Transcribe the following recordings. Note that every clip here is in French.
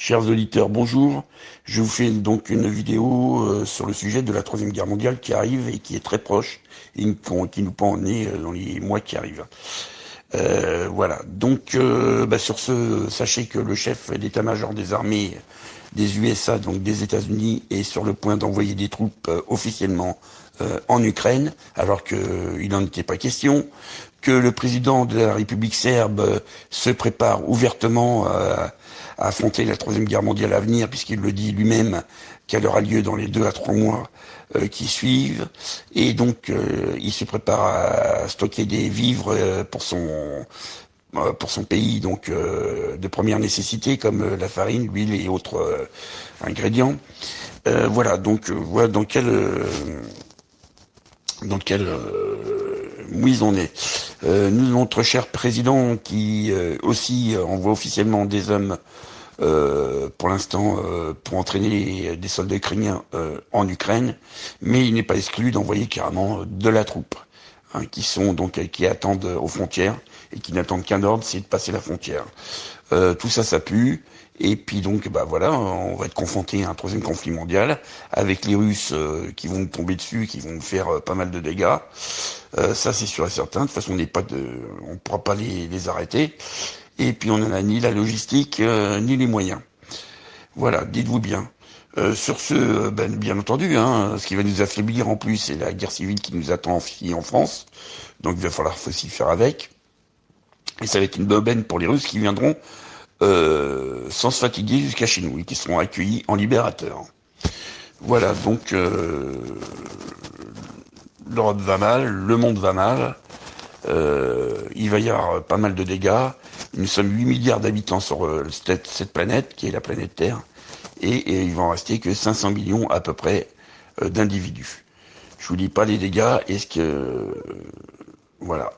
Chers auditeurs, bonjour. Je vous fais donc une vidéo sur le sujet de la Troisième Guerre mondiale qui arrive et qui est très proche et qui nous pend au nez dans les mois qui arrivent. Voilà. Donc, sur ce, sachez que le chef d'état-major des armées des USA, donc des États-Unis, est sur le point d'envoyer des troupes officiellement en Ukraine, alors qu'il n'en était pas question, que le président de la République serbe se prépare ouvertement à affronter la Troisième Guerre mondiale à venir, puisqu'il le dit lui-même qu'elle aura lieu dans les 2 à 3 mois qui suivent, et donc il se prépare à stocker des vivres pour son pays, donc de première nécessité, comme la farine, l'huile et autres ingrédients. Voilà, donc voilà dans quelle mouise on est. Notre cher président qui aussi envoie officiellement des hommes pour l'instant pour entraîner des soldats ukrainiens en Ukraine, mais il n'est pas exclu d'envoyer carrément de la troupe, hein, qui attendent aux frontières et qui n'attendent qu'un ordre, c'est de passer la frontière. Tout ça, ça pue. Et puis donc, voilà, on va être confronté à un troisième conflit mondial avec les Russes qui vont nous tomber dessus, qui vont nous faire pas mal de dégâts. Ça, c'est sûr et certain. De toute façon, on ne pourra pas les arrêter. Et puis, on n'en a ni la logistique ni les moyens. Voilà, dites-vous bien. Sur ce, bien entendu, hein, ce qui va nous affaiblir en plus, c'est la guerre civile qui nous attend ici en France. Donc, il va falloir aussi faire avec. Et ça va être une aubaine pour les Russes qui viendront sans se fatiguer jusqu'à chez nous et qui seront accueillis en libérateurs. Voilà, donc l'Europe va mal, le monde va mal, il va y avoir pas mal de dégâts. Nous sommes 8 milliards d'habitants sur cette planète, qui est la planète Terre, et il va en rester que 500 millions à peu près d'individus. Je vous dis pas les dégâts, voilà.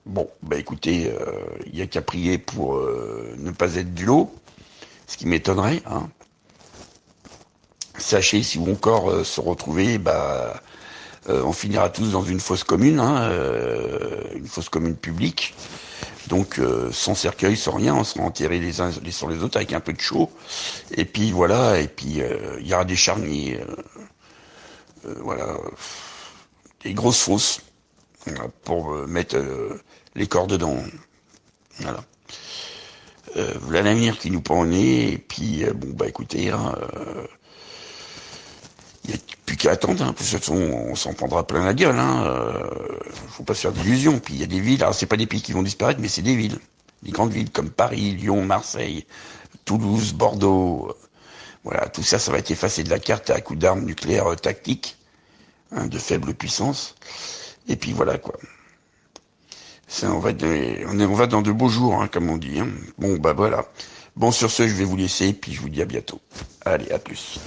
Bon, écoutez, il n'y a qu'à prier pour ne pas être du lot, ce qui m'étonnerait, hein. Sachez, si vous encore se retrouver, on finira tous dans une fosse commune, hein, une fosse commune publique. Donc sans cercueil, sans rien, on sera enterrés les uns sur les autres avec un peu de chaud. Et puis voilà, et puis il y aura des charniers, voilà, des grosses fosses pour mettre les corps dedans. Voilà. Voilà l'avenir qui nous pend au nez. Et puis écoutez, hein, il n'y a plus qu'à attendre, hein. De toute façon, on s'en prendra plein la gueule, hein. Faut pas se faire d'illusions. Puis il y a des villes, alors c'est pas des pays qui vont disparaître, mais c'est des villes. Des grandes villes comme Paris, Lyon, Marseille, Toulouse, Bordeaux. Voilà, tout ça, ça va être effacé de la carte à coup d'armes nucléaires tactiques, hein, de faible puissance. Et puis voilà, quoi. Ça, on va dans de beaux jours, hein, comme on dit, hein. Bon, voilà. Bon, sur ce, je vais vous laisser, puis je vous dis à bientôt. Allez, à plus.